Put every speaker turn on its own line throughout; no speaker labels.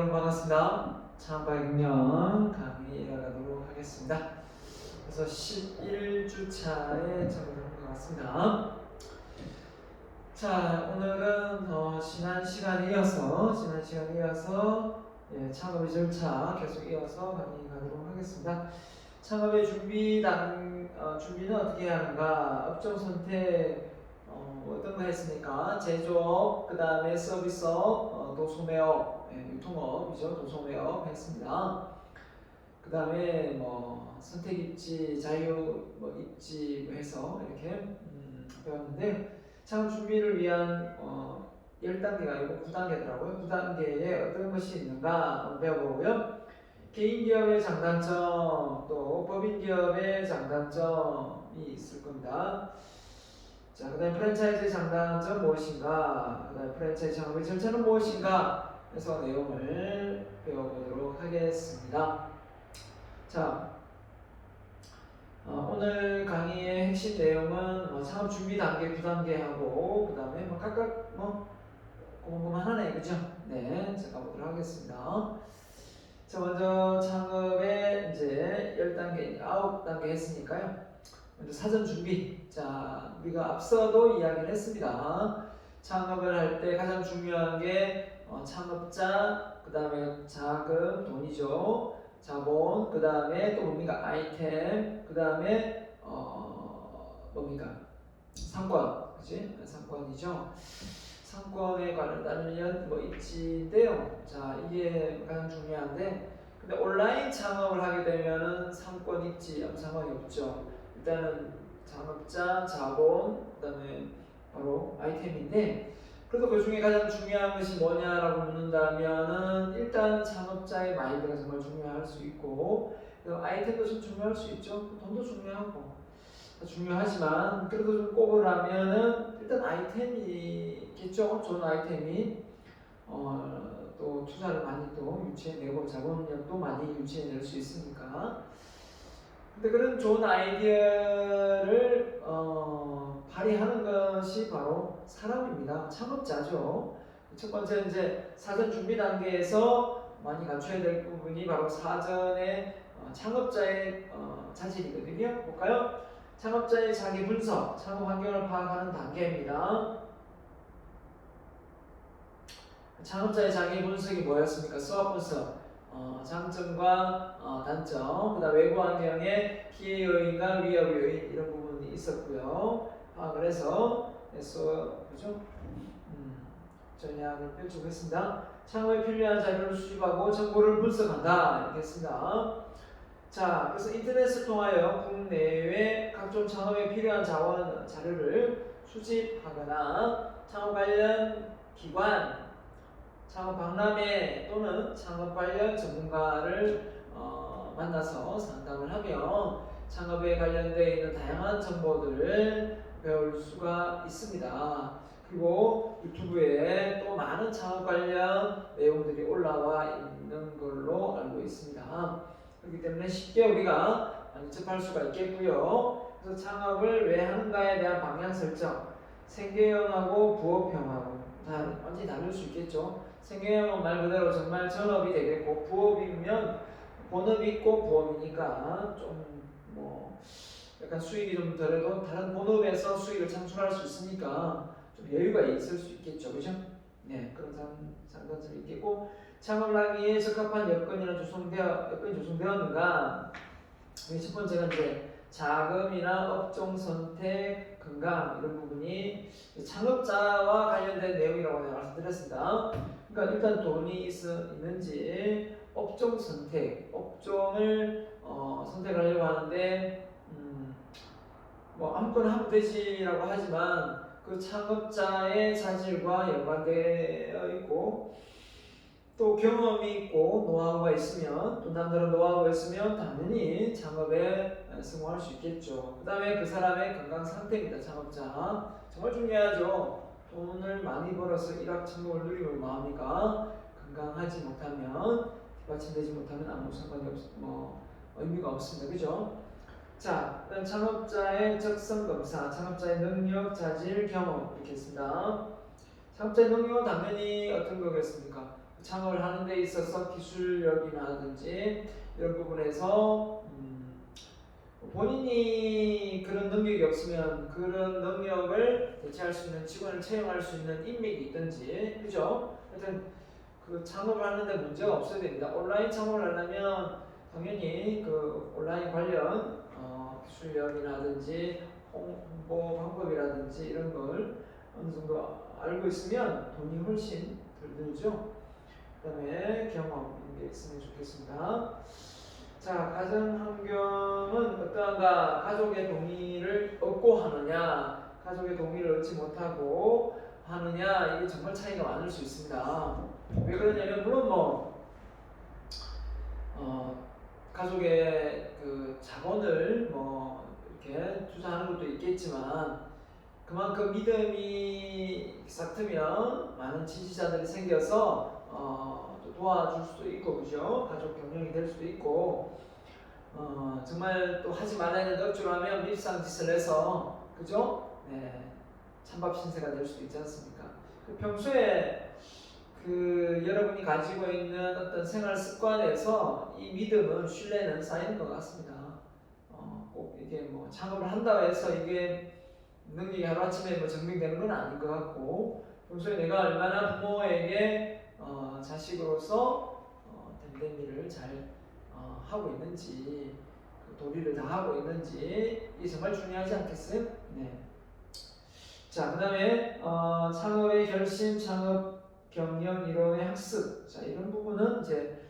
여러분 반갑습니다. 창업과의 경영 강의 이어가도록 하겠습니다. 그래서 11주차에 접어든 것 같습니다. 자, 오늘은 지난 시간에 이어서 창업의 절차 계속 이어서 강의 가도록 하겠습니다. 창업의 준비는 어떻게 해야 하는가? 업종 선택 어떤 거 했습니까? 제조업, 그 다음에 서비스업, 도소매업, 유통업이죠. 도소매업 했습니다. 그 다음에 선택 입지, 자유 입지 해서 이렇게 배웠는데, 창업 준비를 위한 10단계가 아니고 9단계더라고요. 9단계에 어떤 것이 있는가 한번 배워보고요. 개인기업의 장단점, 또 법인기업의 장단점이 있을 겁니다. 자, 그 다음에 프랜차이즈 장단점 무엇인가, 그 다음에 프랜차이즈 창업의 절차는 무엇인가 해서 내용을 배워보도록 하겠습니다. 자, 오늘 강의의 핵심 내용은 창업 준비 단계, 9단계 하고, 그 다음에 각각 고만고만하네, 그죠? 네, 제가 보도록 하겠습니다. 자, 먼저 창업의 이제 10단계, 9단계 했으니까요. 먼저 사전 준비. 자, 우리가 앞서도 이야기를 했습니다. 창업을 할 때 가장 중요한 게 창업자, 그 다음에 자금, 돈이죠. 자본, 그 다음에 또 뭡니까? 아이템, 그 다음에 뭡니까? 상권, 그치? 상권이죠. 상권에 관련 입지인데요. 자, 이게 가장 중요한데, 근데 온라인 창업을 하게 되면은 상권 입지 아무 상관이 없죠. 일단은 창업자, 자본, 그 다음에 바로 아이템인데, 그래도 그 중에 가장 중요한 것이 뭐냐라고 묻는다면은 일단 창업자의 마인드가 정말 중요할 수 있고, 아이템도 좀 중요할 수 있죠. 돈도 중요하고 중요하지만 그래도 좀 꼽으라면은 일단 아이템이겠죠. 좋은 아이템이 또 투자를 많이 또 유치해내고 자본력도 많이 유치해낼 수 있으니까. 근데 그런 좋은 아이디어를 발휘하는 것이 바로 사람입니다. 창업자죠. 첫 번째 이제 사전 준비 단계에서 많이 갖춰야 될 부분이 바로 사전의 창업자의 자질이거든요. 볼까요? 창업자의 자기 분석, 창업 환경을 파악하는 단계입니다. 창업자의 자기 분석이 뭐였습니까? 수업 분석. 장점과 단점, 그 다음 외부 환경의 피해 요인과 위협 요인 이런 부분이 있었고요. 그래서 그죠? 전략을 펼쳐보겠습니다. 창업에 필요한 자료를 수집하고 정보를 분석한다 이렇게 했습니다. 자, 그래서 인터넷을 통하여 국내외 각종 창업에 필요한 자료를 수집하거나 창업 관련 기관, 창업 박람회 또는 창업 관련 전문가를 만나서 상담을 하며 창업에 관련되어 있는 다양한 정보들을 배울 수가 있습니다. 그리고 유튜브에 또 많은 창업 관련 내용들이 올라와 있는 걸로 알고 있습니다. 그렇기 때문에 쉽게 우리가 접할 수가 있겠고요. 그래서 창업을 왜 하는가에 대한 방향 설정, 생계형하고 부업형하고 완전히 다를 수 있겠죠. 생계형은 말 그대로 정말 전업이 되겠고, 부업이면 본업이 있고 부업이니까 좀 약간 수익이 좀 덜해도 다른 본업에서 수익을 창출할 수 있으니까 좀 여유가 있을 수 있겠죠, 그죠? 네, 그런 장단점이 있겠고, 창업을 하기에 적합한 여건이 조성되었는가? 첫 번째가 이제 자금이나 업종 선택, 건강 이런 부분이 창업자와 관련된 내용이라고 내가 말씀드렸습니다. 그러니까 일단 돈이 있는지, 업종 선택, 업종을 선택하려고 하는데 아무거나 하면 되지라고 하지만 그 창업자의 자질과 연관되어 있고, 또 경험이 있고 노하우가 있으면, 또 남다른 노하우가 있으면 당연히 창업에 성공할 수 있겠죠. 그 다음에 그 사람의 건강 상태입니다. 창업자 정말 중요하죠. 돈을 많이 벌어서 일확천금을 누리고 뭐합니까? 건강하지 못하면, 뒷받침되지 못하면 아무 상관이 의미가 없습니다. 그죠? 자, 그다음 창업자의 적성 검사, 창업자의 능력, 자질, 경험 이렇게 있습니다. 창업자의 능력은 당연히 어떤 거겠습니까? 창업을 하는 데 있어서 기술력이라든지 이런 부분에서 본인이 그런 능력이 없으면 그런 능력을 대체할 수 있는 직원을 채용할 수 있는 인맥이 있든지, 그죠? 하여튼 그 창업을 하는데 문제가 없어야 됩니다. 온라인 창업을 하려면 당연히 그 온라인 관련 기술력이라든지 홍보 방법이라든지 이런 걸 어느 정도 알고 있으면 돈이 훨씬 덜 들죠. 그 다음에 경험 이런 게 있으면 좋겠습니다. 자, 가정 환경은 어떠한가? 가족의 동의를 얻고 하느냐, 가족의 동의를 얻지 못하고 하느냐, 이게 정말 차이가 많을 수 있습니다. 왜 그러냐면 물론 가족의 그 자본을 이렇게 투자하는 것도 있겠지만 그만큼 믿음이 싹 트면 많은 지지자들이 생겨서 또 도와줄 수도 있고, 그죠? 가족 경영이 될 수도 있고, 정말 또 하지 말아야 되는 억지로 하면 밀상짓을 해서, 그죠? 네, 찬밥 신세가 될 수도 있지 않습니까? 평소에 그 여러분이 가지고 있는 어떤 생활 습관에서 이 믿음은, 신뢰는 쌓이는 것 같습니다. 꼭 이게 창업을 한다고 해서 이게 능력이 하루아침에 증명되는 건 아닌 것 같고, 평소에 내가 얼마나 부모에게 자식으로서 된 일을 잘 하고 있는지, 그 도리를 다 하고 있는지, 이게 정말 중요하지 않겠어요? 네. 자, 그 다음에 창업의 결심, 창업 경영 이론의 학습. 자, 이런 부분은 이제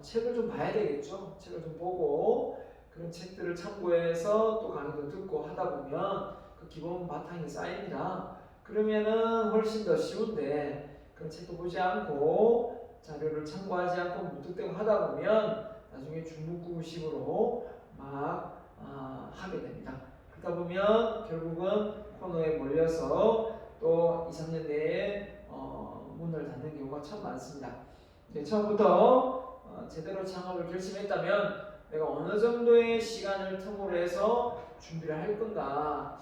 책을 좀 봐야 되겠죠. 책을 좀 보고 그런 책들을 참고해서 또 강의도 듣고 하다 보면 그 기본 바탕이 쌓입니다. 그러면은 훨씬 더 쉬운데, 그런 책도 보지 않고 자료를 참고하지 않고 무턱대고 하다 보면 나중에 중국구식으로 막 하게 됩니다. 그러다 보면 결국은 코너에 몰려서 또 2, 3년 내에 문을 닫는 경우가 참 많습니다. 처음부터 제대로 창업을 결심했다면 내가 어느 정도의 시간을 틈으로 해서 준비를 할 건가.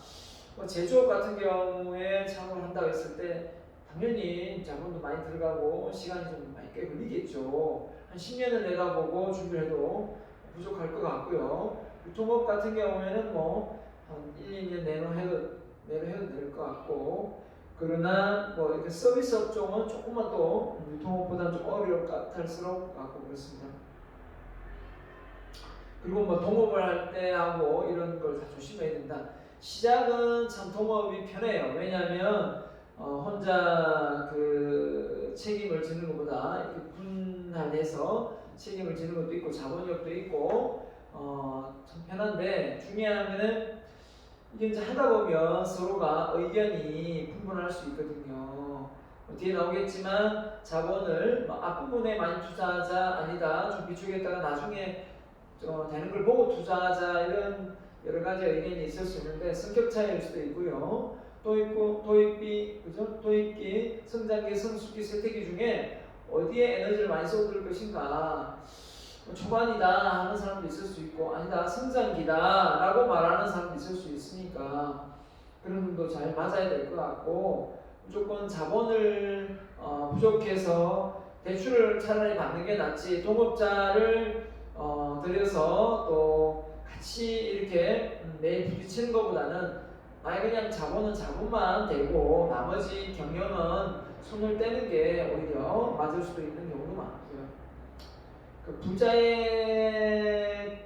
제조업 같은 경우에 창업을 한다고 했을 때 당연히 자본도 많이 들어가고 시간이 좀 많이 꽤 걸리겠죠. 한 10년을 내다보고 준비를 해도 부족할 것 같고요. 유통업 같은 경우에는 한 1, 2년 내로 해도 될 것 같고, 그러나 이렇게 서비스 업종은 조금만 또 유통업보다 좀 어려울 것 같고 그렇습니다. 그리고 동업을 할 때 하고 이런 걸 다 조심해야 된다. 시작은 참 동업이 편해요. 왜냐하면 혼자 그 책임을 지는 것보다 이렇게 분할해서 책임을 지는 것도 있고 자본력도 있고 참 편한데, 중요한 거는 이게 이제 하다 보면 서로가 의견이 분분할 수 있거든요. 뒤에 나오겠지만 자본을 앞부분에 많이 투자하자, 아니다 좀 비축했다가 나중에 되는 걸 보고 투자하자, 이런 여러 가지 의견이 있을 수 있는데 성격 차이일 수도 있고요. 또 있고 도입비, 그죠? 도입기, 성장기, 성숙기, 쇠퇴기 중에 어디에 에너지를 많이 쏟을 것인가. 초반이다 하는 사람도 있을 수 있고, 아니다 성장기다 라고 말하는 사람도 있을 수 있으니까 그런 분도 잘 맞아야 될 것 같고, 무조건 자본을 부족해서 대출을 차라리 받는 게 낫지, 동업자를 들여서 또 같이 이렇게 매일 부딪히는 것보다는 아예 그냥 자본은 자본만 되고 나머지 경영은 손을 떼는 게 오히려 맞을 수도 있는 경우도 많고요. 그 부자의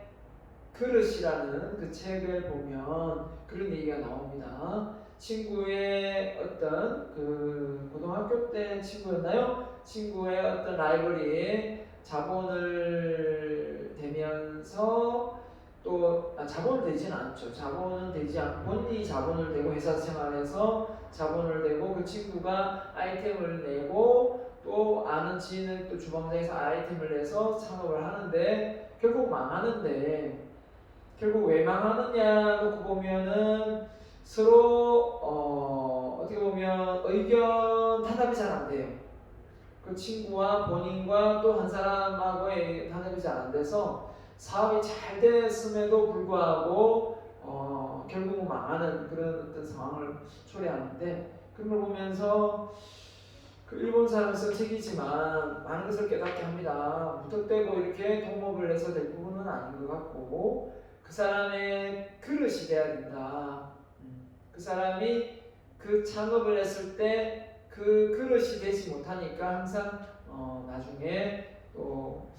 그릇이라는 그 책을 보면 그런 얘기가 나옵니다. 친구의 어떤 그 고등학교 때 친구였나요? 친구의 어떤 라이벌이 자본을 대면서 또 자본을 대지는 않죠. 자본은 되지 않고 본인이 자본을 대고 회사 생활에서 자본을 대고 그 친구가 아이템을 내고 또 아는 지인은 또 주방장에서 아이템을 내서 창업을 하는데 결국 망하는데, 결국 왜 망하느냐 놓고 보면은 서로 어떻게 보면 의견 타협이 잘 안 돼요. 그 친구와 본인과 또 한 사람하고의 타협이 잘 안 돼서 사업이 잘 됐음에도 불구하고 결국은 망하는 그런 어떤 상황을 초래하는데, 그런 걸 보면서 그 일본 사람이 쓴 책이지만 많은 것을 깨닫게 합니다. 무턱대고 이렇게 동업을 해서 될 부분은 아닌 것 같고 그 사람의 그릇이 돼야 된다. 그 사람이 그 창업을 했을 때 그 그릇이 되지 못하니까 항상 나중에 또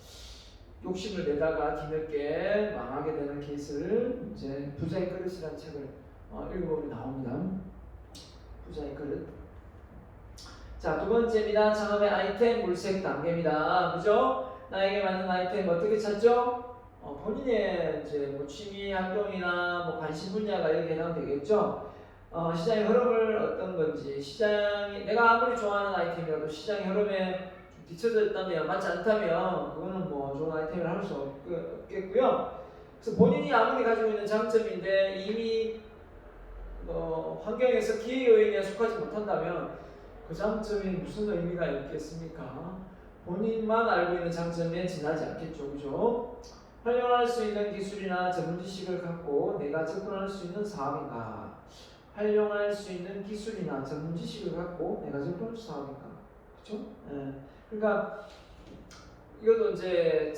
욕심을 내다가 뒤늦게 망하게 되는 케이스를 이제 부자의 그릇이라는 책을 읽어보면 나옵니다. 부자의 그릇. 자, 두 번째입니다. 창업의 아이템 물색 단계입니다. 그죠? 나에게 맞는 아이템 어떻게 찾죠? 본인의 이제 뭐 취미 활동이나 뭐 관심 분야가 이렇게 해당되겠죠. 시장의 흐름을 어떤 건지, 시장이 내가 아무리 좋아하는 아이템이라도 시장의 흐름에 좀 뒤쳐져 있다면, 맞지 않다면 그거는 뭐 좋은 아이템을 할 수 없겠고요. 그래서 본인이 아무리 가지고 있는 장점인데 이미 환경에서 기회 요인에 속하지 못한다면 그 장점이 무슨 의미가 있겠습니까? 본인만 알고 있는 장점에 지나지 않겠죠, 그죠? 활용할 수 있는 기술이나 전문 지식을 갖고 내가 접근할 수 있는 사업인가? 활용할 수 있는 기술이나 전문 지식을 갖고 내가 접근할 수 있는 사업인가? 그렇죠? 그러니까 이것도 이제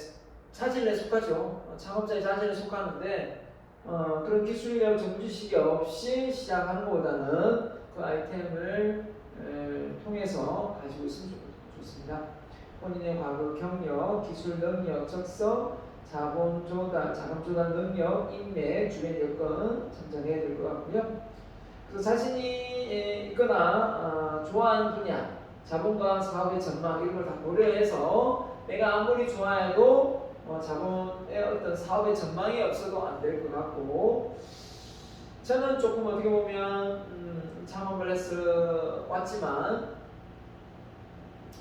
자질에 속하죠. 창업자의 자질에 속하는데 그런 기술이나 전문 지식이 없이 시작하는 것보다는 그 아이템을 통해서 가지고 있으면 좋습니다. 본인의 과거 경력, 기술 능력, 적성, 자금 조달 능력, 인맥, 주변 여건 참작해야 될 것 같고요. 그래서 자신이 있거나 좋아하는 분야, 자본과 사업의 전망 이런 걸 다 고려해서 내가 아무리 좋아해도 자본의 어떤 사업의 전망이 없어도 안 될 것 같고 저는 조금 어떻게 보면 창업을 해서 왔지만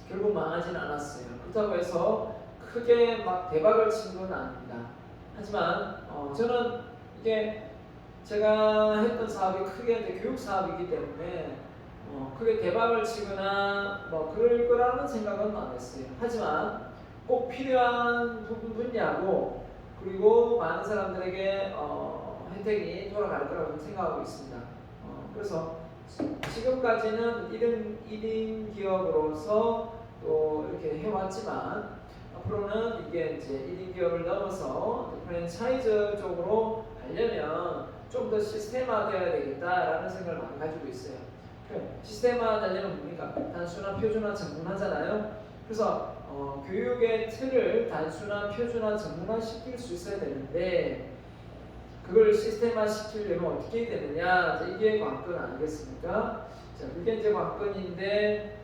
결국 망하지는 않았어요. 그렇다고 해서 크게 막 대박을 친 건 아닙니다. 하지만 저는 이게 제가 했던 사업이 크게 이제 교육 사업이기 때문에 크게 대박을 치거나 뭐 그럴 거라는 생각은 안 했어요. 하지만 꼭 필요한 분야고 그리고 많은 사람들에게 혜택이 돌아갈 거라고 생각하고 있습니다. 그래서 지금까지는 1인 기업으로서 또 이렇게 해왔지만 앞으로는 이게 이제 1인 기업을 넘어서 프랜차이즈 쪽으로 가려면 좀 더 시스템화되어야 되겠다라는 생각을 많이 가지고 있어요. 시스템화하려면 뭡니까? 단순화, 표준화, 전문화잖아요. 그래서 교육의 틀을 단순화, 표준화, 전문화 시킬 수 있어야 되는데 그걸 시스템화 시키려면 어떻게 해야 되느냐? 이게 관건 아니겠습니까? 자, 그게 이제 관건인데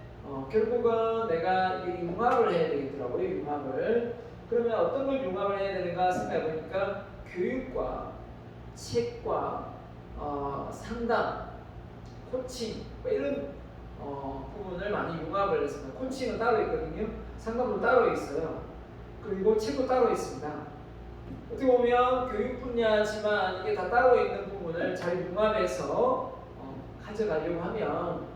결국은 내가 이 융합을 해야 되겠더라고요. 융합을. 그러면 어떤 걸 융합을 해야 되는가 생각해 보니까 교육과 책과 상담, 코칭 이런 부분을 많이 융합을 했습니다. 코칭은 따로 있거든요. 상담도 따로 있어요. 그리고 책도 따로 있습니다. 어떻게 보면 교육 분야지만 이게 다 따로 있는 부분을 잘 융합해서 가져가려고 하면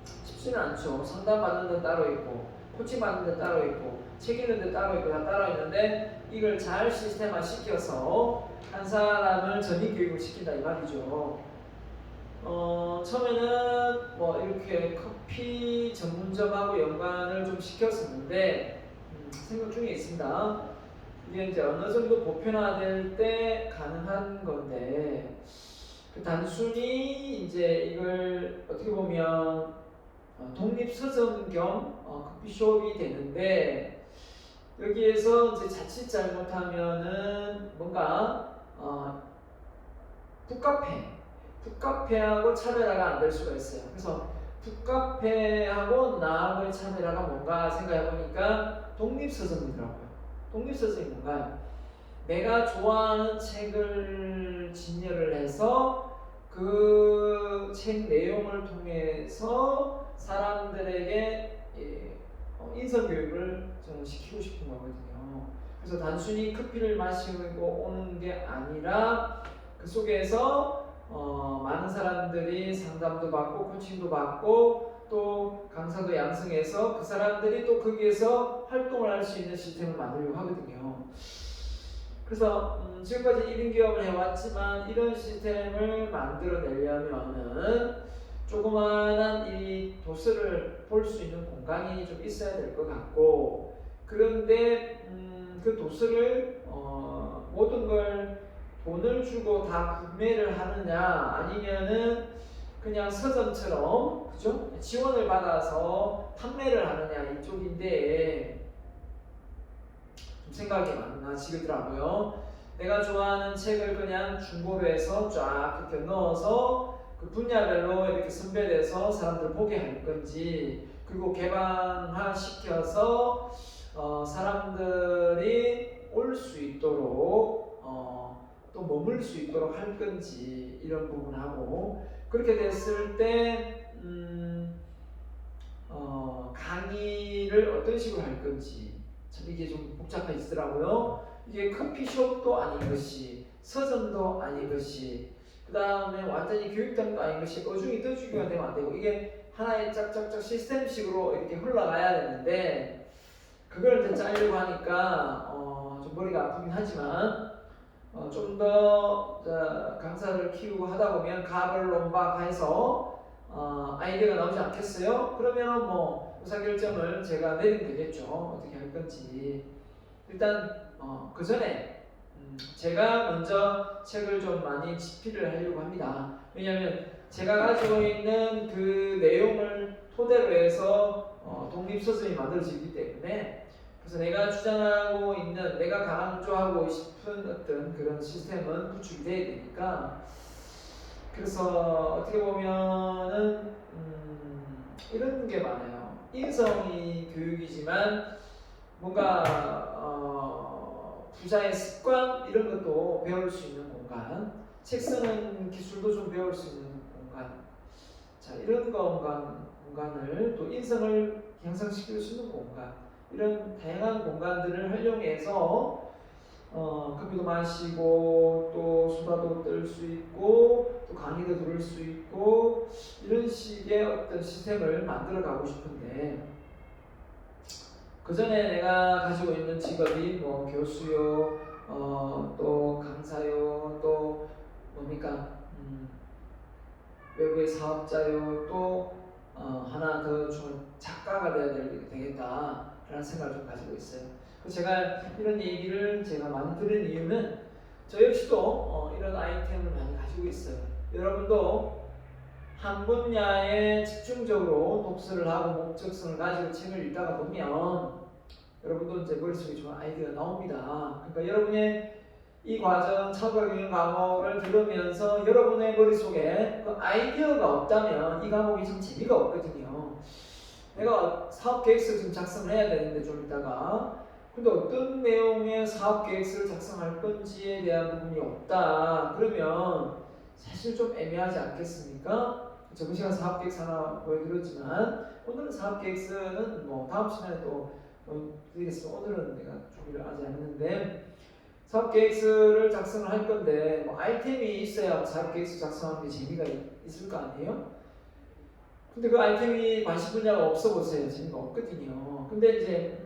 쉽지는 않죠. 상담 받는 데 따로 있고 코칭 받는 데 따로 있고 책 읽는 데 따로 있고 다 따로 있는데 이걸 잘 시스템화 시켜서 한 사람을 전인 교육을 시킨다 이 말이죠. 처음에는 뭐 이렇게 커피 전문점하고 연관을 좀 시켰었는데 생각 중에 있습니다. 이게 이제 어느 정도 보편화될 때 가능한 건데 단순히 이제 이걸 어떻게 보면 독립 서점 겸 커피숍이 되는데 여기에서 이제 자칫 잘못하면은 뭔가 북카페하고 차별화가 안 될 수가 있어요. 그래서 북카페하고 나하고의 차별화가 뭔가 생각해 보니까 독립서점이더라고요. 독립서점이 뭔가요? 내가 좋아하는 책을 진열을 해서 그 책 내용을 통해서 사람들에게 인성교육을 저는 시키고 싶은 거거든요. 그래서 단순히 커피를 마시고 오는 게 아니라 그 속에서 많은 사람들이 상담도 받고 코칭도 받고 또 강사도 양성해서 그 사람들이 또 거기에서 활동을 할 수 있는 시스템을 만들려고 하거든요. 그래서 지금까지 1인 기업을 해왔지만 이런 시스템을 만들어내려면은 조그만한 이 도서를 볼 수 있는 공간이 좀 있어야 될 것 같고, 그런데 그 도서를 모든 걸 돈을 주고 다 구매를 하느냐, 아니면은 그냥 서점처럼, 그죠? 지원을 받아서 판매를 하느냐, 이쪽인데 좀 생각이 많아지더라고요. 내가 좋아하는 책을 그냥 중고로 해서 쫙 이렇게 넣어서 그 분야별로 이렇게 선별해서 사람들 보게 할 건지, 그리고 개방화 시켜서 사람들이 올 수 있도록 또 머물 수 있도록 할 건지, 이런 부분하고, 그렇게 됐을 때 강의를 어떤 식으로 할 건지, 참 이게 좀 복잡해지더라고요. 이게 커피숍도 아닌 것이, 서점도 아닌 것이, 그 다음에 완전히 교육장도 아닌 것이 어중이 떠주기가 되면 안 되고, 이게 하나의 짝짝짝 시스템식으로 이렇게 흘러가야 되는데, 그걸 이제 짜려고 하니까 좀 머리가 아프긴 하지만, 좀 더 강사를 키우고 하다 보면 가벌론박해서 아이디어가 나오지 않겠어요? 그러면 뭐 의사결정을 제가 내리면 되겠죠. 어떻게 할 건지. 일단 그 전에 제가 먼저 책을 좀 많이 집필을 하려고 합니다. 왜냐하면 제가 가지고 있는 그 내용을 토대로 해서 독립서점이 만들어지기 때문에, 그래서 내가 주장하고 있는, 내가 강조하고 싶은 어떤 그런 시스템은 구축이 돼야 되니까, 그래서 어떻게 보면은 이런 게 많아요. 인성이 교육이지만 뭔가 부자의 습관 이런 것도 배울 수 있는 공간, 책 쓰는 기술도 좀 배울 수 있는 공간, 자 이런 공간을 또 인성을 향상시킬 수 있는 공간, 이런 다양한 공간들을 활용해서 커피도 마시고 또 수다도 떨 수 있고 또 강의도 들을 수 있고, 이런 식의 어떤 시스템을 만들어 가고 싶은데, 그 전에 내가 가지고 있는 직업이 뭐 교수요, 또 강사요, 또 뭡니까 외부의 사업자요, 또 하나 더 작가가 되어야 되겠다라는 생각을 좀 가지고 있어요. 제가 이런 얘기를 제가 많이 들은 이유는 저 역시도 이런 아이템을 많이 가지고 있어요. 여러분도 한 분야에 집중적으로 독서를 하고 목적성을 가지고 책을 읽다가 보면 여러분도 이제 머릿속에 좋은 아이디어가 나옵니다. 그러니까 여러분의 이 과정, 차후경영 과목을 들으면서 여러분의 머릿속에 그 아이디어가 없다면 이 과목이 좀 재미가 없거든요. 내가 사업계획서를 좀 작성을 해야 되는데 좀 이따가, 근데 어떤 내용의 사업계획서를 작성할 건지에 대한 부분이 없다 그러면 사실 좀 애매하지 않겠습니까? 저번 시간 사업계획서 하나 보여드렸지만, 오늘은 사업계획서는 뭐 다음 시간에 또 드리겠습니다. 오늘은 내가 준비를 아직 안 했는데, 사업계획서를 작성을 할 건데 뭐 아이템이 있어야 사업계획서 작성하는 게 재미가 있을 거 아니에요? 근데 그 아이템이 관심 분야가 없어 보세요. 재미가 없거든요. 근데 이제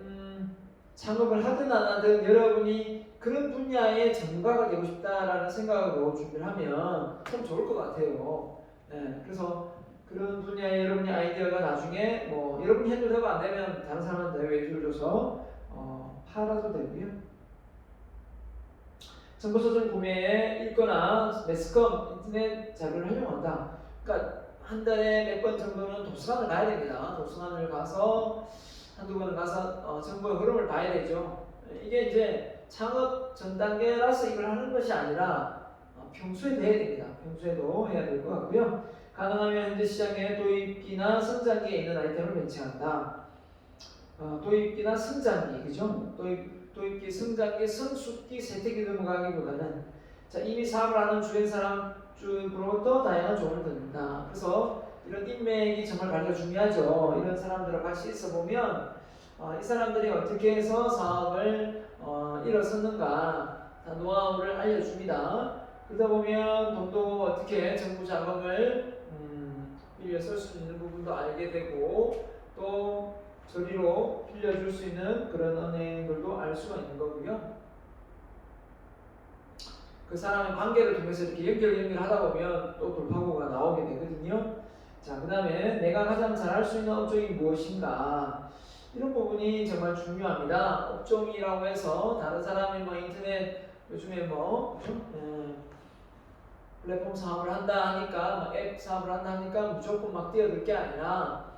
창업을 하든 안 하든 여러분이 그런 분야의 전문가가 되고 싶다라는 생각으로 준비를 하면 참 좋을 것 같아요. 네, 그래서 그런 분야의 여러분의 아이디어가 나중에 뭐 여러분이 해도 되고 안 되면 다른 사람한테 외주를 줘서 팔아도 되고요. 정보서점 구매에 읽거나 매스컴, 인터넷 자료를 활용한다. 그러니까 한 달에 몇 번 정도는 도서관을 가야 됩니다. 도서관을 가서 한두 번은 가서 정보의 흐름을 봐야 되죠. 이게 이제 창업 전 단계라서 이걸 하는 것이 아니라 평소에 해야 됩니다. 평소에도 해야 될 것 같고요. 가능하면 현재 시장에 도입기나 성장기에 있는 아이템을 벤치한다. 도입기나 성장기, 그죠? 도입기, 성장기, 성숙기, 세태기 넘어가기보다는 자, 이미 사업을 하는 주변 사람으로부터 다양한 조언을 듣는다. 그래서 이런 인맥이 정말 관리가 중요하죠. 이런 사람들과 같이 있어보면 이 사람들이 어떻게 해서 사업을 일어섰는가 노하우를 알려줍니다. 그러다 보면 돈도 어떻게 정부 자금을 빌려 쓸 수 있는 부분도 알게 되고, 또 저리로 빌려줄 수 있는 그런 은행들도 알 수가 있는 거고요. 그 사람의 관계를 통해서 이렇게 연결하다 보면 또 돌파구가 나오게 되거든요. 자, 그 다음에 내가 가장 잘할 수 있는 업종이 무엇인가? 이런 부분이 정말 중요합니다. 업종이라고 해서 다른 사람이 뭐 인터넷 요즘에 뭐 그죠? 플랫폼 사업을 한다 하니까 뭐 앱 사업을 한다 하니까 무조건 막 뛰어들 게 아니라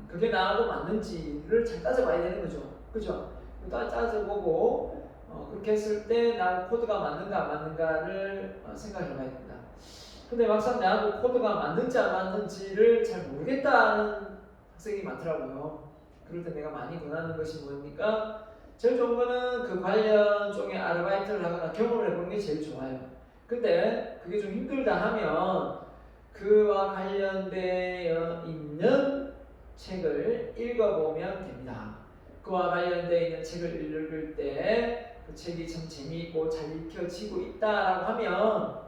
그게 나하고 맞는지를 잘 따져봐야 되는 거죠. 그죠? 따져보고 그렇게 했을 때 나 코드가 맞는가 안 맞는가를 생각해봐야 됩니다. 근데 막상 나하고 코드가 맞는지 안 맞는지를 잘 모르겠다는 학생이 많더라고요. 그럴 때 내가 많이 권하는 것이 뭡니까? 제일 좋은 거는 그 관련 쪽에 아르바이트를 하거나 경험을 해보는 게 제일 좋아요. 근데 그게 좀 힘들다 하면 그와 관련되어 있는 책을 읽어보면 됩니다. 그와 관련되어 있는 책을 읽을 때 그 책이 참 재미있고 잘 읽혀지고 있다라고 하면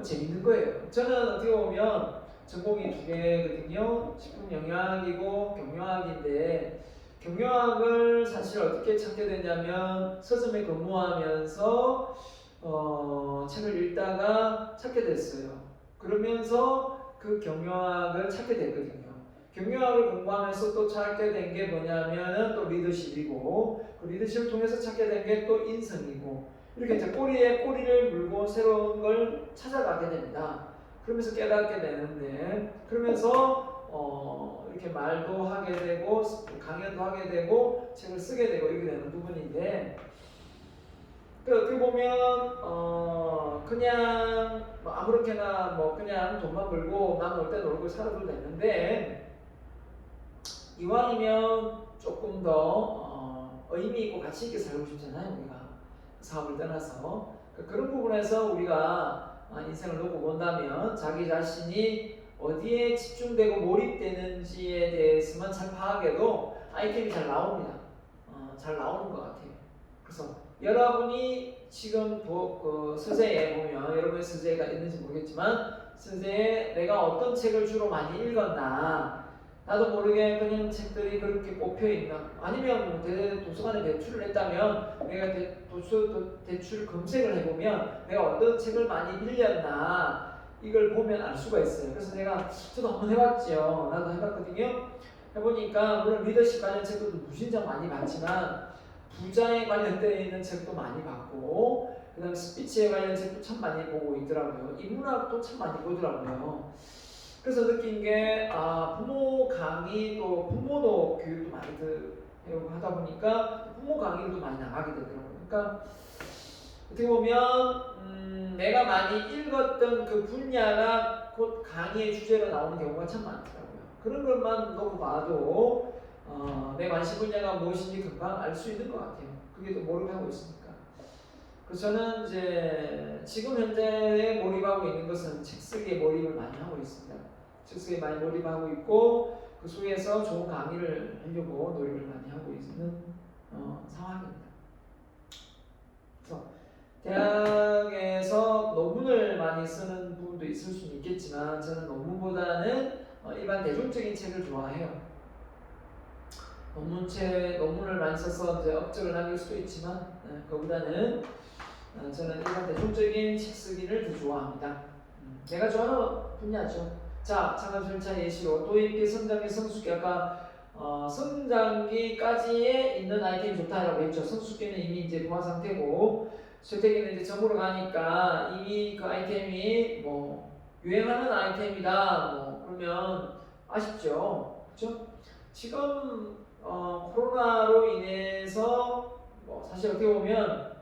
재밌는 거예요. 저는 어떻게 보면 전공이 두 개거든요. 식품영양학이고 경영학인데 경영학을 사실 어떻게 찾게 됐냐면 서점에 근무하면서 책을 읽다가 찾게 됐어요. 그러면서 그 경영학을 찾게 됐거든요. 경영학을 공부하면서 또 찾게 된 게 뭐냐면은 또 리더십이고 그 리더십을 통해서 찾게 된 게 또 인성이고 이렇게 이제 꼬리에 꼬리를 물고 새로운 걸 찾아가게 됩니다. 그러면서 깨닫게 되는데 그러면서 이렇게 말도 하게 되고 강연도 하게 되고 책을 쓰게 되고 이렇게 되는 부분인데 어떻게 보면 그냥 뭐 아무렇게나 뭐 그냥 돈만 벌고 난 놀 때 놀고 살아도 되는데 이왕이면 조금 더 의미 있고 가치 있게 살고 싶잖아요. 우리가 사업을 떠나서 그런 부분에서 우리가 인생을 놓고 본다면 자기 자신이 어디에 집중되고 몰입되는지에 대해서만 잘 파악해도 아이템이 잘 나옵니다. 잘 나오는 것 같아요. 그래서 여러분이 지금 그 서재에 보면 여러분의 서재가 있는지 모르겠지만 서재에 내가 어떤 책을 주로 많이 읽었나 나도 모르게 그냥 책들이 그렇게 꼽혀있나 아니면 뭐 도서관에 배출을 했다면 내가 대출 검색을 해보면 내가 어떤 책을 많이 빌렸나 이걸 보면 알 수가 있어요. 그래서 저도 한번 해봤죠. 나도 해봤거든요. 해보니까 물론 리더십 관련 책들도 무진장 많이 봤지만 부자에 관련되어 있는 책도 많이 봤고 그 다음에 스피치에 관련 책도 참 많이 보고 있더라고요. 인문학도 참 많이 보더라고요. 그래서 느낀 게 부모 강의 또 부모도 교육도 많이 하다 보니까 부모 강의도 많이 나가게 되더라고요. 그러니까 어떻게 보면 내가 많이 읽었던 그 분야가 곧 강의의 주제로 나오는 경우가 참 많더라고요. 그런 것만 놓고 봐도 내 관심 분야가 무엇인지 금방 알 수 있는 것 같아요. 그게 또 몰입하고 있으니까. 그래서 저는 이제 지금 현재에 몰입하고 있는 것은 책 쓰기에 몰입을 많이 하고 있습니다. 책 쓰기에 많이 몰입하고 있고 그 속에서 좋은 강의를 하려고 노력을 많이 하고 있는 상황입니다. 그래서 대학에서 논문을 많이 쓰는 부분도 있을 수는 있겠지만 저는 논문보다는 일반 대중적인 책을 좋아해요. 논문을 많이 써서 이제 업적을 남길 수도 있지만 그보다는 저는 일반 대중적인 책 쓰기를 더 좋아합니다. 내가 좋아하는 분야죠. 자, 창업 절차 예시로 도입기, 성장기, 성숙기 아까 성장기까지에 있는 아이템이 좋다라고 했죠. 성숙기는 이미 이제 부한 상태고 재택기는 이제 점으로 가니까 이미 그 아이템이 뭐 유행하는 아이템이다 뭐 그러면 아쉽죠. 그렇죠? 지금 코로나로 인해서 뭐 사실 어떻게 보면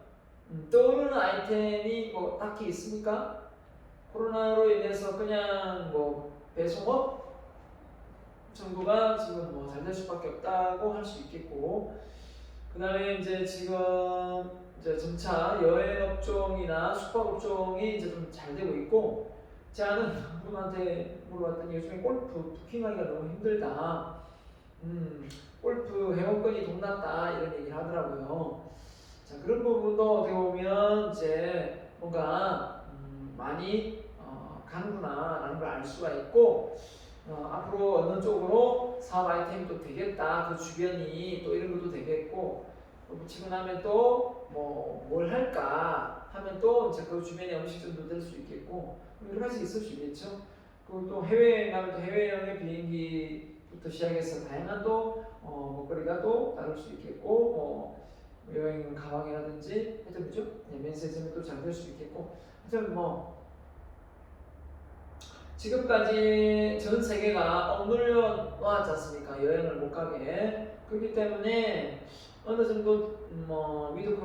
떠오르는 아이템이 뭐 딱히 있습니까? 코로나로 인해서 그냥 뭐 배송업 정도가 지금 뭐 잘 될 수밖에 없다고 할 수 있겠고 그 다음에 이제 지금 이제 점차 여행 업종이나 숙박 업종이 이제 좀 잘 되고 있고 제 아는 분한테 물어봤더니 요즘에 골프 부킹하기가 너무 힘들다. 골프 회원권이 동났다 이런 얘기를 하더라고요. 자 그런 부분도 어떻게 보면 이제 뭔가 많이 가는구나라는 걸 알 수가 있고 앞으로 어느 쪽으로 사업 아이템이 또 되겠다 그 주변이 또 이런 것도 되겠고 붙이고 나면 또 뭐 뭘 할까 하면 또 이제 그 주변의 음식점도 될 수 있겠고 여러 가지 있을 수 있겠죠. 그리고 또 해외여행 가면 또 해외여행의 비행기부터 시작해서 다양한 또 먹거리가 또 다를 수 있겠고 여행 가방이라든지 하여튼 그죠? 네, 면세점이 또 잘 될 수 있겠고 하여튼 지금까지 전 세계가 억눌려 왔지 않습니까? 여행을 못 가게. 그렇기 때문에 어느 정도 위드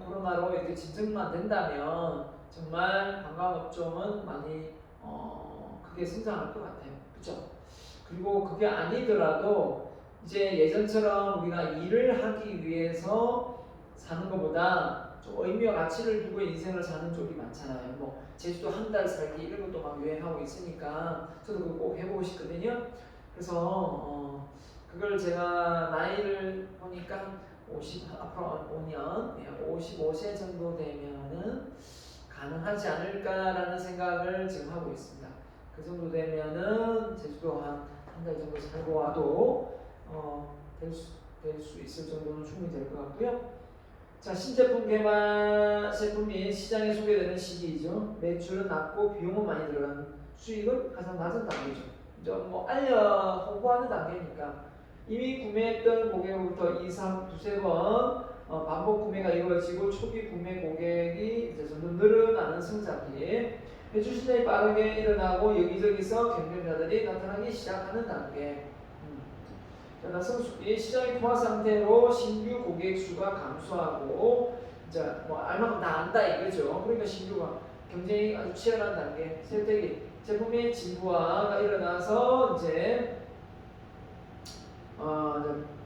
코로나로 이렇게 진정만 된다면 정말 관광업종은 많이 크게 성장할 것 같아요. 그렇죠? 그리고 그게 아니더라도 이제 예전처럼 우리가 일을 하기 위해서 사는 것보다 좀 의미와 가치를 두고 인생을 사는 쪽이 많잖아요. 제주도 한 달 살기 이런 것도 막 유행하고 있으니까 저도 그거 꼭 해보고 싶거든요. 그래서 그걸 제가 나이를 보니까 50 앞으로 5년 55세 정도 되면은 가능하지 않을까라는 생각을 지금 하고 있습니다. 그 정도 되면은 제주도 한 달 정도 살고 와도 될 수 있을 정도는 충분히 될 것 같고요. 자, 신제품 개발 제품이 시장에 소개되는 시기이죠. 매출은 낮고 비용은 많이 들어가는 수익은 가장 낮은 단계죠. 이제 홍보하는 단계니까 이미 구매했던 고객으로부터 2, 3, 두세 번 반복 구매가 이루어지고 초기 구매 고객이 이제 점점 늘어나는 성장기, 매출 시장이 빠르게 일어나고 여기저기서 경쟁자들이 나타나기 시작하는 단계. 성숙기 시장의 포화 상태로 신규 고객 수가 감소하고 이제 알만큼 다 안다 이거죠. 그러니까 신규가 경쟁이 아주 치열한 단계. 세태기 제품의 진부화가 일어나서 이제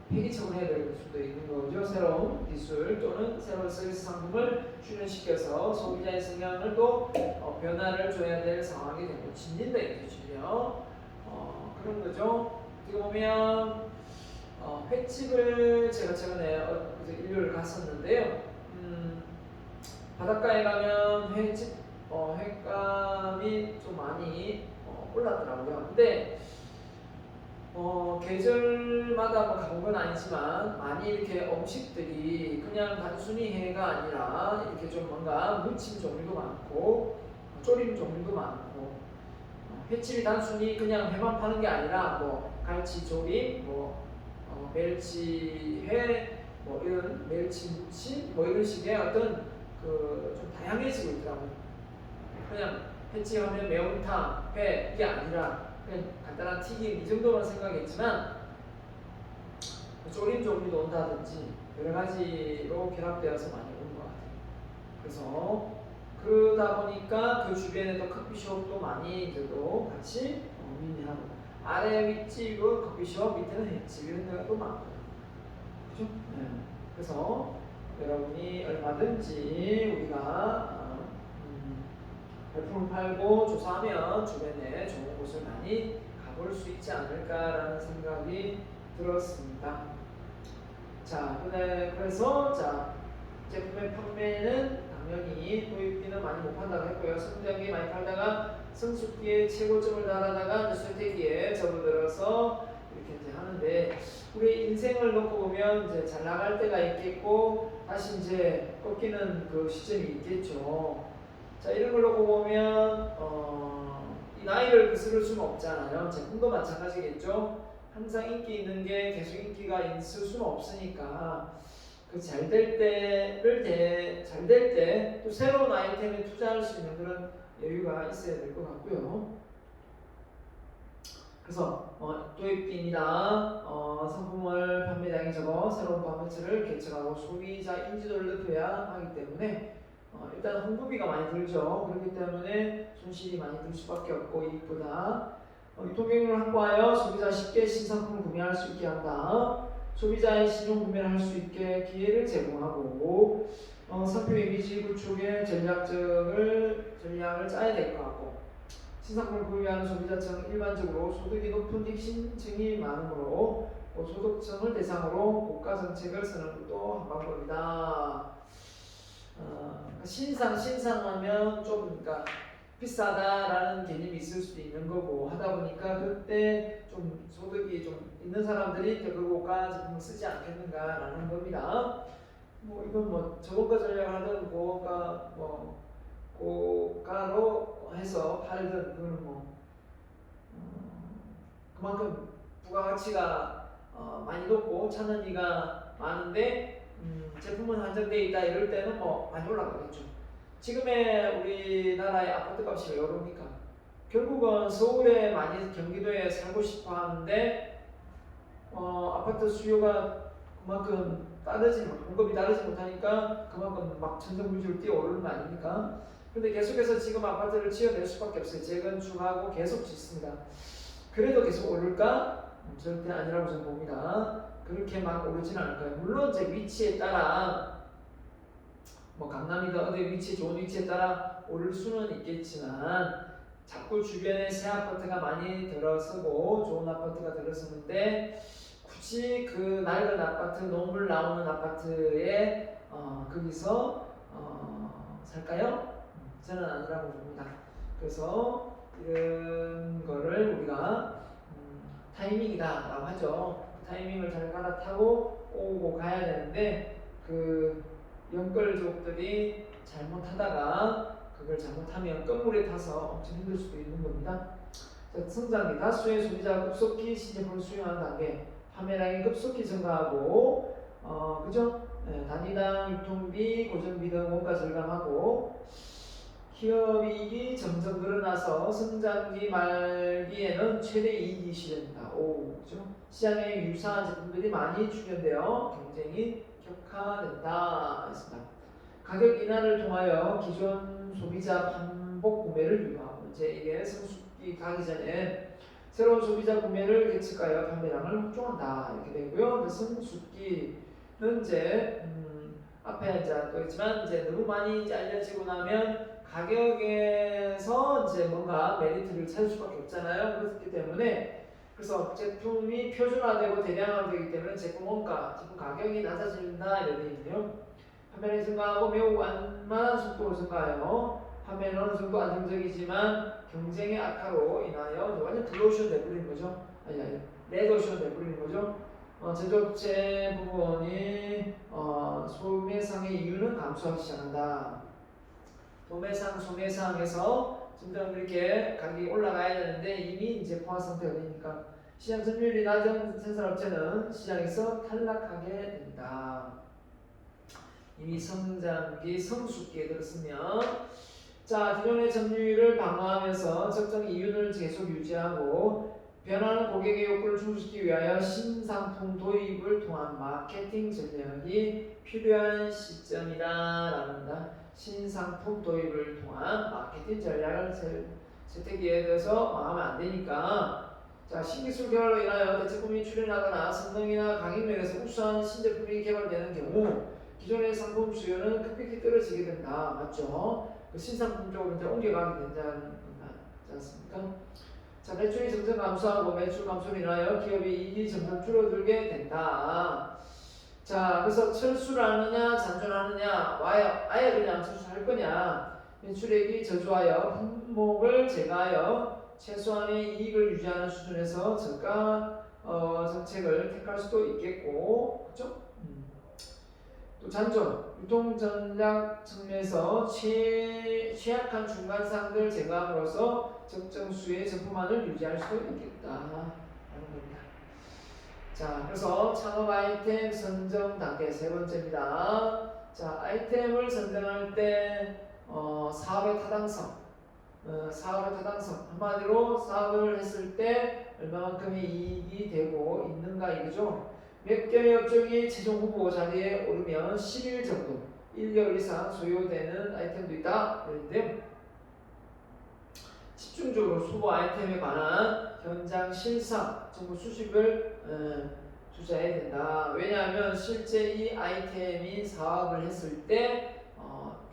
폐기 처분해야 될 수도 있는 거죠. 새로운 기술 또는 새로운 서비스 상품을 출현시켜서 소비자의 성향을 또 변화를 줘야 될 상황이 되고 진진다 이거죠. 그런 거죠. 어떻게 보면 횟집을 제가 최근에 일요일 갔었는데요. 바닷가에 가면 횟집 횟감이 좀 많이 올랐더라고요. 근데 계절마다 가본 건 아니지만 많이 이렇게 음식들이 그냥 단순히 회가 아니라 이렇게 좀 뭔가 무침 종류도 많고 조림 종류도 많고 횟집이 단순히 그냥 회만 파는 게 아니라 갈치조림, 멸치회, 이런 멸치무침, 이런 식의 어떤 좀 다양해지고 있더라고요. 그냥 횟집하면 매운탕, 회 이게 아니라 그냥 간단한 튀김 이 정도만 생각했지만 조림 종류도 온다든지 여러 가지로 결합되어서 많이 오는 것 같아요. 그래서 그러다 보니까 그 주변에도 커피숍도 많이 이제도 같이 민의하고 아래 윗집은 커피숍, 밑에는 횟집 이런 데가 또 많고요. 그죠? 네. 그래서 여러분이 얼마든지 우리가 발품을 팔고 조사하면 주변에 좋은 곳을 많이 가볼 수 있지 않을까라는 생각이 들었습니다. 자, 그래서 제품의 판매는 당연히 도입기는 많이 못 판다고 했고요. 성장기에 많이 팔다가 성숙기에 최고점을 달하다가 쇠퇴기에 접어들어서 이렇게 이제 하는데 우리 인생을 놓고 보면 이제 잘 나갈 때가 있겠고 다시 이제 꺾이는 그 시점이 있겠죠. 자, 이런 걸 놓고 보면 이 나이를 거스를 수는 없잖아요. 제품도 마찬가지겠죠. 항상 인기 있는 게 계속 인기가 있을 수는 없으니까 그 잘 될 때 또 새로운 아이템에 투자할 수 있는 그런 여유가 있어야 될 것 같고요. 그래서 도입기입니다. 상품을 판매량이 적어 새로운 판매처를 개척하고 소비자 인지도를 높여야 하기 때문에 일단 홍보비가 많이 들죠. 그렇기 때문에 손실이 많이 들 수밖에 없고 이익보다 유통경로를 확보하여 소비자 쉽게 신상품을 구매할 수 있게 한다. 소비자의 신용 구매를 할 수 있게 기회를 제공하고 상품 이미지 구축의 전략을 짜야 될 것 같고 신상품을 구매하는 소비자층은 일반적으로 소득이 높은 혁신층이 많으므로 고소득층을 대상으로 고가 정책을 쓰는 것도 한 방법이다. 신상하면 좀 그러니까 비싸다라는 개념이 있을 수도 있는 거고 하다 보니까 그때 좀 소득이 좀 있는 사람들이 그 고가 제품을 쓰지 않겠는가라는 겁니다. 이건 저고가 전략을 하든 고가로 해서 팔든 그건 그만큼 부가가치가 많이 높고 찬원이가 많은데 제품은 한정되어 있다 이럴 때는 뭐 많이 올라가겠죠. 지금의 우리나라의 아파트 값이 왜 오릅니까? 결국은 서울에 많이 경기도에 살고 싶어 하는데 아파트 수요가 그만큼 공급이 따르지 못하니까 그만큼 막 천정부지로 뛰어오르는 거 아닙니까? 근데 계속해서 지금 아파트를 지어낼 수밖에 없어요. 재건축하고 계속 짓습니다. 그래도 계속 오를까? 절대 아니라고 저는 봅니다. 그렇게 막 오르진 않을 거예요. 물론 제 위치에 따라 뭐 강남이든 어디 위치 좋은 위치에 따라 오를 수는 있겠지만 자꾸 주변에 새 아파트가 많이 들어서고 좋은 아파트가 들어서는데 굳이 그 낡은 아파트, 노물 나오는 아파트에 거기서 살까요? 저는 아니라고 봅니다. 그래서 이런 거를 우리가 타이밍이다 라고 하죠. 타이밍을 잘 갈아타고 오고 가야 되는데 그 연결족들이 잘못하다가 그걸 잘못하면 끝물에 타서 엄청 힘들 수도 있는 겁니다. 자, 성장기 다수의 소비자가 급속히 신제품을 수용하는 단계, 판매량이 급속히 증가하고 그죠? 단위당 유통비, 고정비 등 원가 절감하고 기업이익이 점점 늘어나서 성장기 말기에는 최대 이익이 실현된다. 그죠? 시장에 유사한 제품들이 많이 출현되어 경쟁이 격화된다. 했습니다. 가격 인하를 통하여 기존 소비자 반복 구매를 유도하고 이제 이게 성숙기 가기 전에 새로운 소비자 구매를 개척하여 판매량을 확충한다 이렇게 되고요. 성숙기는 이제 앞에 이제 또 있지만 이제 너무 많이 이제 알려지고 나면 가격에서 이제 뭔가 메리트를 찾을 수밖에 없잖아요. 그렇기 때문에 그래서 제품이 표준화되고 대량화되기 때문에 제품 원가, 제품 가격이 낮아진다 이렇게 있네요. 판매량이 증가하고 매우 완만한 속도로 증가하여 판매는 어느 정도 안정적이지만 경쟁의 악화로 인하여 완전 블루오션 내버리는 거죠. 레드오션 내버리는 거죠. 제조업체 부분이 소매상의 이유는 감소하기 시작한다. 도매상, 소매상에서 점점 이렇게 가격이 올라가야 되는데 이미 이제 포화 상태가 되니까 시장 점유율이 낮은 생산업체는 시장에서 탈락하게 된다. 이미 성장기, 성숙기에 들었으면 자, 기존의 점유율을 방어하면서 적정 이윤을 계속 유지하고 변화하는 고객의 욕구를 충족시키기 위하여 신상품 도입을 통한 마케팅 전략이 필요한 시점이다 라고 합니다. 신상품 도입을 통한 마케팅 전략을 선택에 대해서 망하면 안 되니까 자, 신기술 개발로 인하여 대체품이 출현하거나 성능이나 가격면에서 우수한 신제품이 개발되는 경우 기존의 상품 수요는 급격히 떨어지게 된다. 맞죠? 그 신상품 쪽으로 이제 옮겨가게 된다지 않습니까? 자, 매출이 점점 감소하고 매출 감소로 인하여 기업의 이익이 점점 줄어들게 된다. 자, 그래서 철수를 하느냐, 잔존하느냐, 아예 그냥 철수할 거냐, 매출액이 저조하여 품목을 제거하여 최소한의 이익을 유지하는 수준에서 저가 정책을 택할 수도 있겠고, 그렇죠? 또 잔존, 유통 전략 측면에서 취약한 중간상들 제거함으로써 적정 수의 제품만을 유지할 수도 있겠다라는 겁니다. 자, 그래서 창업 아이템 선정 단계 세 번째입니다. 자, 아이템을 선정할 때 사업의 타당성, 한마디로 사업을 했을 때 얼마만큼의 이익이 되고 있는가 이거죠. 몇 개의 업종이 최종 후보 자리에 오르면 10일 정도 1개월 이상 소요되는 아이템도 있다. 그런데 집중적으로 소보 아이템에 관한 현장 실사 정보 수집을 투자해야 된다. 왜냐하면 실제 이 아이템이 사업을 했을 때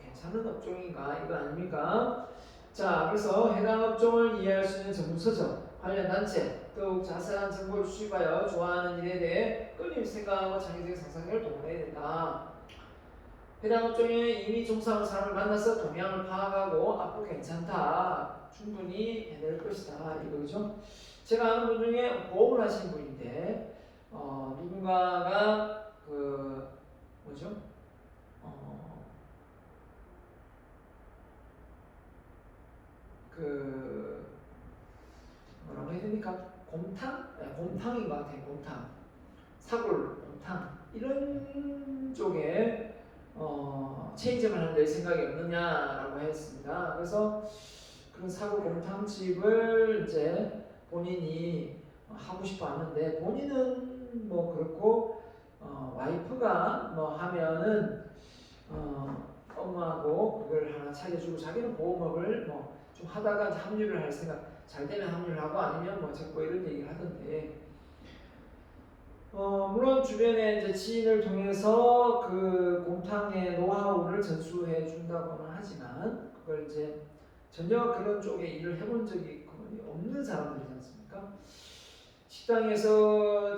괜찮은 업종인가 이거 아닙니까? 자, 그래서 해당 업종을 이해할 수 있는 전문서적, 관련 단체, 더욱 자세한 정보를 수집하여 좋아하는 일에 대해 끊임없이 생각하고 창의적인 상상력을 동원해야 된다. 해당 업종에 이미 종사하는 사람을 만나서 동향을 파악하고 앞으로 괜찮다, 충분히 해낼 것이다 이거죠. 제가 아는 분 중에 보험을 하신 분인데 누군가가 뭐라고 해야 뭡니까? 곰탕? 네, 곰탕인 것 같아요. 곰탕, 사골, 곰탕 이런 쪽에 체인점을 할 생각이 없느냐라고 했습니다. 그래서 그런 사골 곰탕집을 이제 본인이 하고 싶어 하는데 본인은 뭐 그렇고 와이프가 뭐 하면은 엄마하고 그걸 하나 차려주고 자기는 보험업을 뭐 좀 하다가 이제 합류를 할 생각, 잘 되면 합류를 하고 아니면 뭐 자꾸 이런 얘기를 하던데 물론 주변에 이제 지인을 통해서 그 곰탕의 노하우를 전수해 준다고는 하지만 그걸 이제 전혀 그런 쪽에 일을 해본 적이 거의 없는 사람들이지 않습니까? 식당에서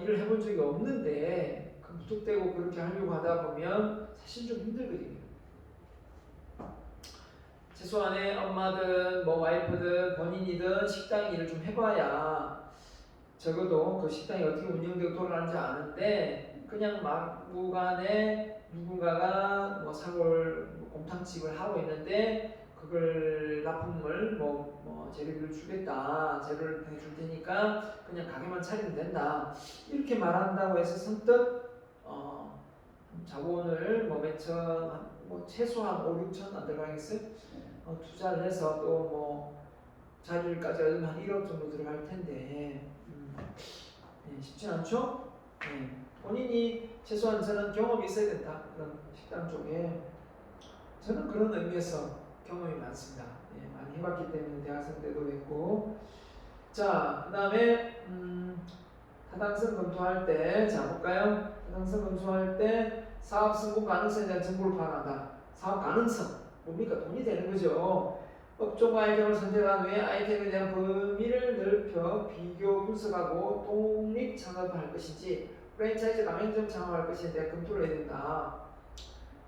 일을 해본 적이 없는데 그 무턱대고 그렇게 하려고 하다 보면 사실 좀 힘들거든요. 최소한의 엄마든 뭐 와이프든 본인이든 식당 일을 좀 해봐야 적어도 그 식당이 어떻게 운영되고 돌아가는지 아는데 그냥 막무가내 누군가가 뭐 사골 곰탕집을 하고 있는데 그걸 납품을 뭐 재료를 주겠다, 재료를 해줄 테니까 그냥 가게만 차리면 된다 이렇게 말한다고 해서 선뜻 자본을 뭐 몇천 뭐 최소한 5, 6천 안 들어가겠어요? 투자를 해서 또 뭐 자리를까지 얻으면 한 1억 정도 들어갈 텐데 네, 쉽지 않죠? 네. 본인이 최소한 저는 경험이 있어야 된다. 그런 식당 쪽에 저는 그런 의미에서 경험이 많습니다. 네, 많이 해봤기 때문에 대학생 때도 했고 자, 그 다음에 타당성 검토할 때 자 볼까요? 타당성 검토할 때 사업 성공 가능성에 대한 정보를 파악한다. 사업 가능성 뭡니까? 돈이 되는 거죠. 업종과 아이템을 선택한 후에 아이템에 대한 범위를 넓혀 비교 분석하고 독립 창업할 것인지 프랜차이즈 가맹점 창업할 것인지에 대한 검토를 해야 된다.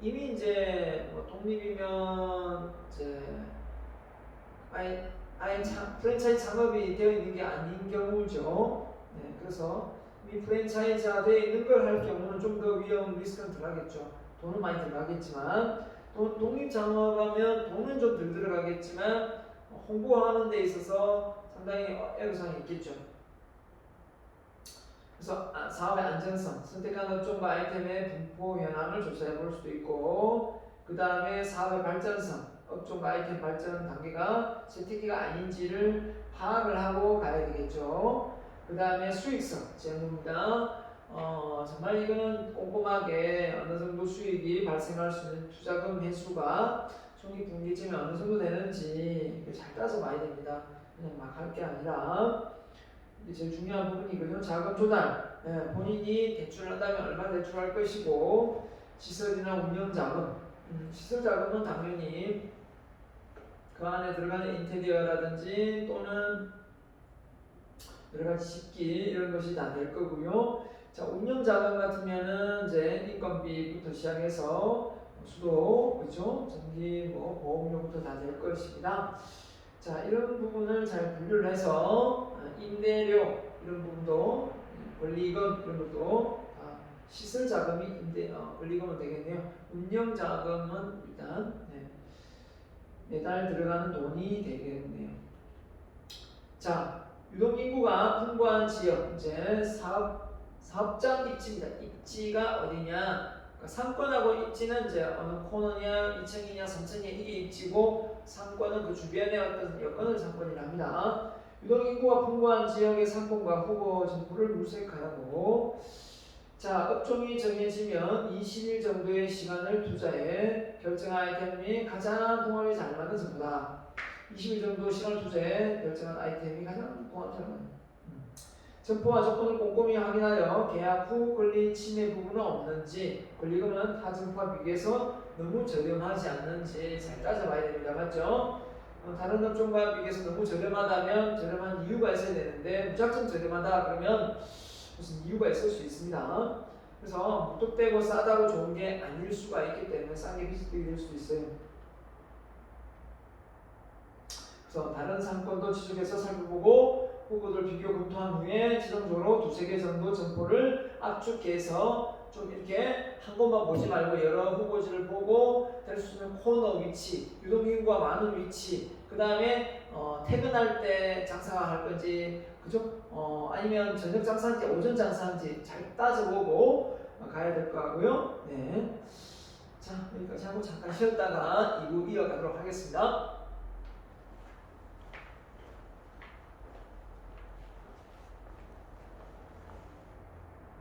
이미 이제 뭐 독립이면 이제 프랜차이즈 창업이 되어 있는 게 아닌 경우죠. 네, 그래서 이 프랜차이즈가 되어 있는 걸 할 경우는 좀 더 위험 리스크는 들어가겠죠. 돈은 많이 들어가겠지만 독립 창업하면 돈은 좀 덜 들어가겠지만 홍보하는 데 있어서 상당히 애로사항이 있겠죠. 그래서 사업의 안정성, 선택한 업종과 아이템의 분포 현황을 조사해 볼 수도 있고 그 다음에 사업의 발전성, 업종과 아이템 발전 단계가 재택기가 아닌지를 파악을 하고 가야 되겠죠. 그 다음에 수익성, 재무입니다. 정말 이거는 꼼꼼하게 어느 정도 수익이 발생할 수 있는 투자금 회수가 총익분기점이 어느 정도 되는지 잘 따져봐야 됩니다. 그냥 막 할 게 아니라 이게 제일 중요한 부분이거든요. 자금 조달, 본인이 대출한다면 얼마 대출할 것이고 시설이나 운영 자금, 시설 자금은 당연히 그 안에 들어가는 인테리어라든지 또는 여러 가지 식기 이런 것이 다 될 거고요. 자, 운영 자금 같으면은 이제 인건비부터 시작해서 수도, 그렇죠? 전기, 뭐 보험료부터 다 될 것입니다. 자, 이런 부분을 잘 분류를 해서 임대료 이런 부분도 권리금 이런 것도 시설 자금이 권리금은 되겠네요. 운영 자금은 일단 매달 들어가는 돈이 되겠네요. 자, 유동인구가 풍부한 지역, 이제 사업장 입지입니다. 입지가 어디냐? 그러니까 상권하고 입지는 이제 어느 코너냐, 2층이냐, 3층이냐 이게 입지고 상권은 그 주변의 어떤 여건을 상권이랍니다. 유동인구가 풍부한 지역의 상권과 후보 정보를 물색하고 자, 업종이 정해지면 20일 정도의 시간을 투자해 결정한 아이템이 가장 궁합이 잘 맞는 정보다. 20일 정도 시간을 투자해 결정한 아이템이 가장 궁합이 잘 맞는 점포와 조건을 꼼꼼히 확인하여 계약 후 권리 침해 부분은 없는지 권리금은 타 점포와 비교해서 너무 저렴하지 않는지 잘 따져봐야 됩니다. 맞죠? 다른 업종과 비교해서 너무 저렴하다면 저렴한 이유가 있어야 되는데 무작정 저렴하다 그러면 무슨 이유가 있을 수 있습니다. 그래서 무턱대고 싸다고 좋은 게 아닐 수가 있기 때문에 싸게 비슷하게 될 수도 있어요. 그래서 다른 상권도 지속해서 살펴보고 후보들 비교 검토한 후에 지정적으로 두세 개 정도 점포를 압축해서 좀 이렇게 한 곳만 보지 말고 여러 후보지를 보고 될 수 있는 코너 위치, 유동인구가 많은 위치, 그 그 다음에 퇴근할 때 장사할 건지, 그죠? 아니면 저녁 장사인지 오전 장사인지 잘 따져보고 가야 될 거 같고요. 네. 자, 여기까지 하고 잠깐 쉬었다가 2부 이어가도록 하겠습니다.